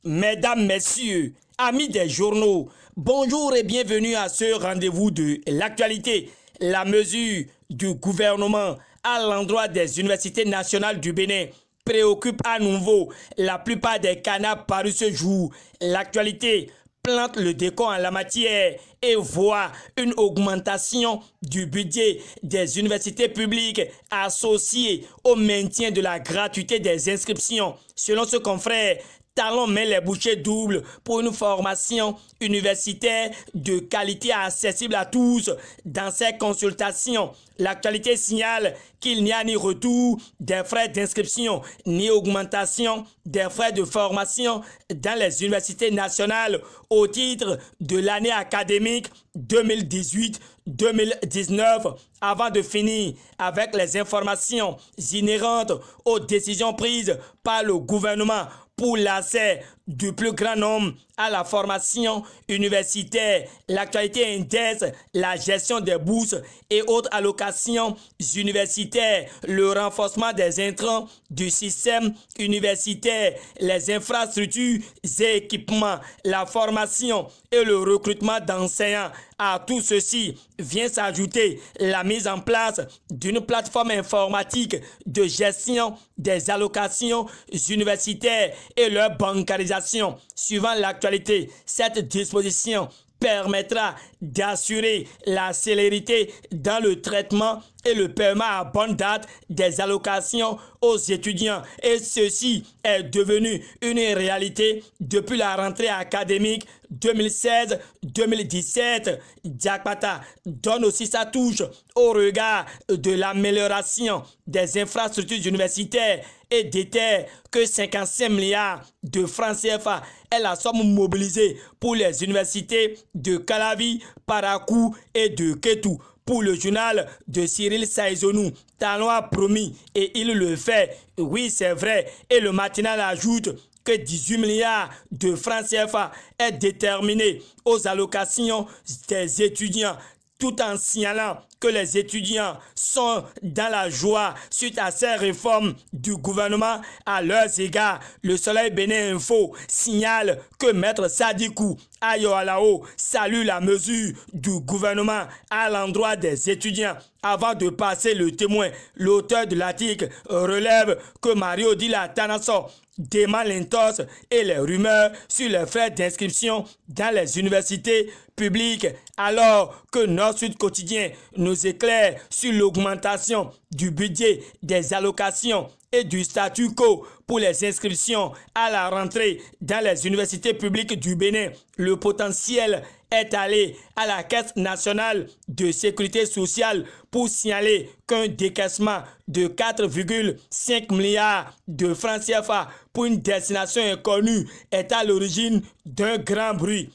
Mesdames, Messieurs, amis des journaux, bonjour et bienvenue à ce rendez-vous de l'actualité. La mesure du gouvernement à l'endroit des universités nationales du Bénin préoccupe à nouveau la plupart des canards parus ce jour. L'actualité plante le décor en la matière et voit une augmentation du budget des universités publiques associée au maintien de la gratuité des inscriptions. Selon ce confrère, Talon met les bouchées doubles pour une formation universitaire de qualité accessible à tous. Dans ces consultations, l'actualité signale qu'il n'y a ni retour des frais d'inscription, ni augmentation des frais de formation dans les universités nationales au titre de l'année académique 2018-2019. Avant de finir avec les informations inhérentes aux décisions prises par le gouvernement pour l'accès du plus grand nombre à la formation universitaire, l'actualité intègre la gestion des bourses et autres allocations universitaires, le renforcement des intrants du système universitaire, les infrastructures et équipements, la formation et le recrutement d'enseignants. À tout ceci vient s'ajouter la mise en place d'une plateforme informatique de gestion des allocations universitaires et leur bancarisation. Suivant l'actualité, cette disposition permettra d'assurer la célérité dans le traitement et le paiement à bonne date des allocations aux étudiants. Et ceci est devenu une réalité depuis la rentrée académique 2016-2017. Diakpata donne aussi sa touche au regard de l'amélioration des infrastructures universitaires et déterre que 55 milliards de francs CFA est la somme mobilisée pour les universités de Calavi, Parakou et de Kétou. Pour le journal de Cyril Saïzonou, Talon a promis et il le fait. Oui, c'est vrai. Et le matinal ajoute que 18 milliards de francs CFA est déterminé aux allocations des étudiants, tout en signalant que les étudiants sont dans la joie suite à ces réformes du gouvernement à leurs égards. Le Soleil Bénin Info signale que Maître Sadikou Ayoalao salue la mesure du gouvernement à l'endroit des étudiants. Avant de passer le témoin, l'auteur de l'article relève que Mario Dila Tanasso dément l'intox et les rumeurs sur les frais d'inscription dans les universités publiques, alors que Nord-Sud Quotidien nous éclaire sur l'augmentation du budget des allocations et du statu quo pour les inscriptions à la rentrée dans les universités publiques du Bénin. Le potentiel est allé à la Caisse nationale de sécurité sociale pour signaler qu'un décaissement de 4,5 milliards de francs CFA pour une destination inconnue est à l'origine d'un grand bruit.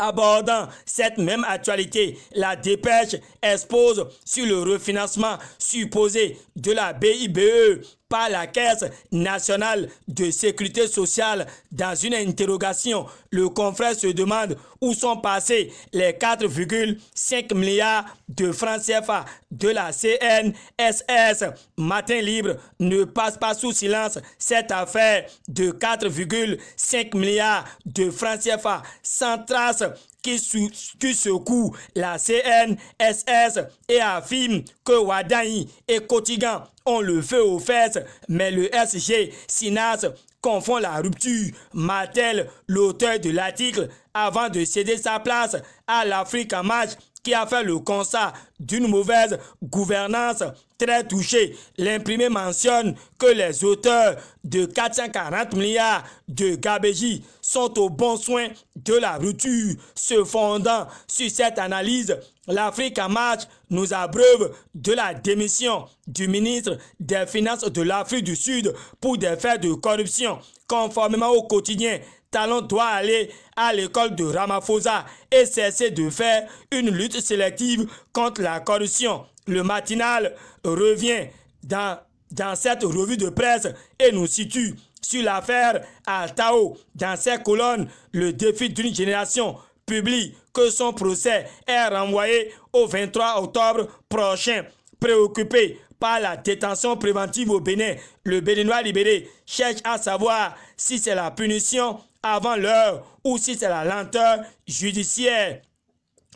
Abordant cette même actualité, la dépêche expose sur le refinancement supposé de la BIBE par la Caisse nationale de sécurité sociale. Dans une interrogation, le confrère se demande où sont passés les 4,5 milliards de francs CFA de la CNSS. Matin Libre ne passe pas sous silence cette affaire de 4,5 milliards de francs CFA sans trace qui secoue la CNSS et affirme que Wadaï et Kotigan ont le feu aux fesses, mais le SG Sinas confond la rupture. Martel, l'auteur de l'article, avant de céder sa place à l'Afrique en marche, qui a fait le constat d'une mauvaise gouvernance. Très touché, l'imprimé mentionne que les auteurs de 440 milliards de gabegie sont au bon soin de la rupture. Se fondant sur cette analyse, l'Afrique en marche nous abreuve de la démission du ministre des Finances de l'Afrique du Sud pour des faits de corruption. Conformément au quotidien, Talon doit aller à l'école de Ramaphosa et cesser de faire une lutte sélective contre la corruption. Le matinal revient dans cette revue de presse et nous situe sur l'affaire Altao. Dans ses colonnes, le défi d'une génération publie que son procès est renvoyé au 23 octobre prochain. Préoccupé par la détention préventive au Bénin. Le Béninois libéré cherche à savoir si c'est la punition avant l'heure ou si c'est la lenteur judiciaire.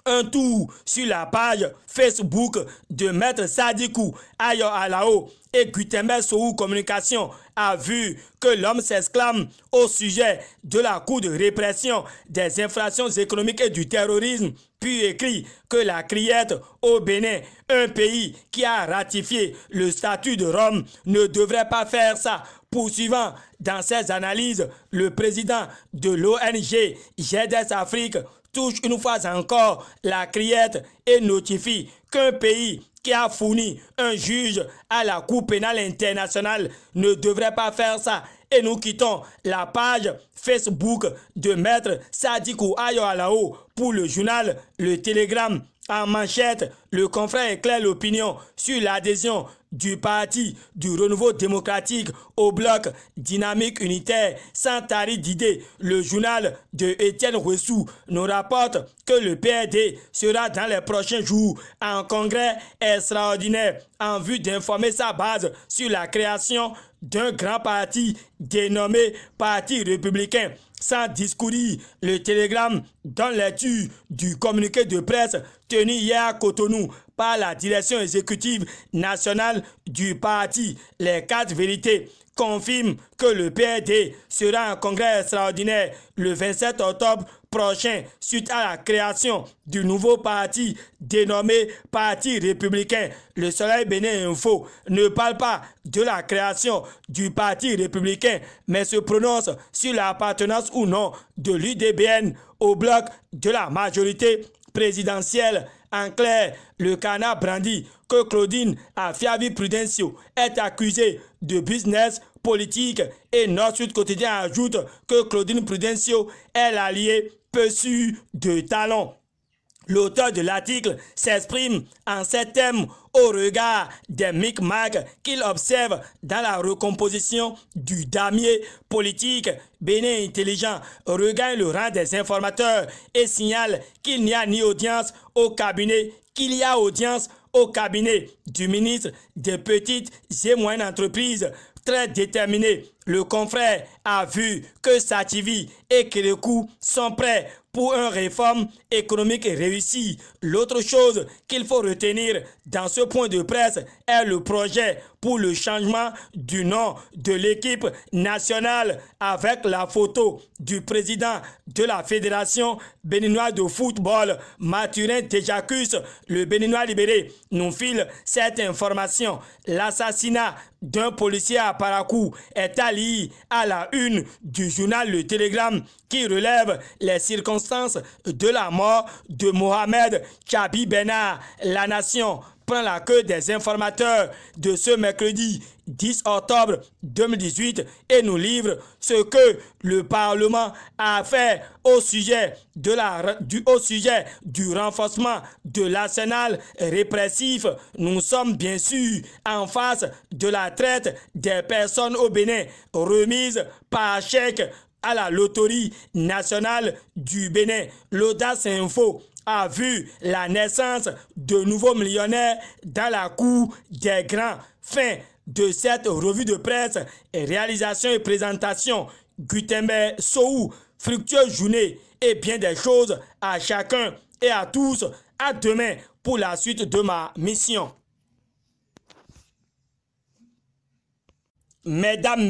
Un tour sur la page Facebook de Maître Sadikou Ayo Alao et Gutenberg Sohou Communication a vu que l'homme s'exclame au sujet de la Cour de répression des infractions économiques et du terrorisme, puis écrit que la criette au Bénin, un pays qui a ratifié le statut de Rome, ne devrait pas faire ça. Poursuivant dans ses analyses, le président de l'ONG GEDES Afrique touche une fois encore la criette et notifie qu'un pays qui a fourni un juge à la Cour pénale internationale ne devrait pas faire ça. Et nous quittons la page Facebook de Maître Sadikou Ayo Alao pour le journal Le Télégramme. En manchette, le confrère éclaire l'opinion sur l'adhésion du parti du renouveau démocratique au bloc dynamique unitaire sans tarif d'idées. Le journal de Étienne Ouessou nous rapporte que le PRD sera dans les prochains jours en congrès extraordinaire en vue d'informer sa base sur la création d'un grand parti dénommé Parti républicain. Sans discourir, le Télégramme donne lecture du communiqué de presse tenu hier à Cotonou par la direction exécutive nationale du parti. Les 4 vérités confirment que le PRD sera en congrès extraordinaire le 27 octobre prochain suite à la création du nouveau parti dénommé Parti républicain. Le Soleil Bénin Info ne parle pas de la création du Parti républicain, mais se prononce sur l'appartenance ou non de l'UDBN au bloc de la majorité présidentielle. En clair, le canard brandit que Claudine Afiavi-Prudencio est accusée de business politique et Nord-Sud Quotidien ajoute que Claudine Prudencio est l'allié peu sûr de talent. L'auteur de l'article s'exprime en ces termes au regard des micmacs qu'il observe dans la recomposition du damier politique. Bénin Intelligent regagne le rang des informateurs et signale qu'il n'y a ni audience au cabinet, qu'il y a audience au cabinet du ministre des Petites et Moyennes Entreprises. Très déterminé, le confrère a vu que Sativi et Kérékou sont prêts pour une réforme économique réussie. L'autre chose qu'il faut retenir dans ce point de presse est le projet pour le changement du nom de l'équipe nationale avec la photo du président de la Fédération béninoise de football, Mathurin Tejakus. Le Béninois libéré nous file cette information. L'assassinat d'un policier à Parakou est allié à la une du journal Le Télégramme qui relève les circonstances de la mort de Mohamed Chabi Benard. La Nation prend la queue des informateurs de ce mercredi 10 octobre 2018 et nous livre ce que le Parlement a fait au sujet du renforcement de l'arsenal répressif. Nous sommes bien sûr en face de la traite des personnes au Bénin, remise par chèque à la loterie nationale du Bénin. L'Audace Info a vu la naissance de nouveaux millionnaires dans la cour des grands. Fin de cette revue de presse, réalisation et présentation, Gutenberg Sohou, fructueuse journée et bien des choses à chacun et à tous. À demain pour la suite de ma mission. Mesdames,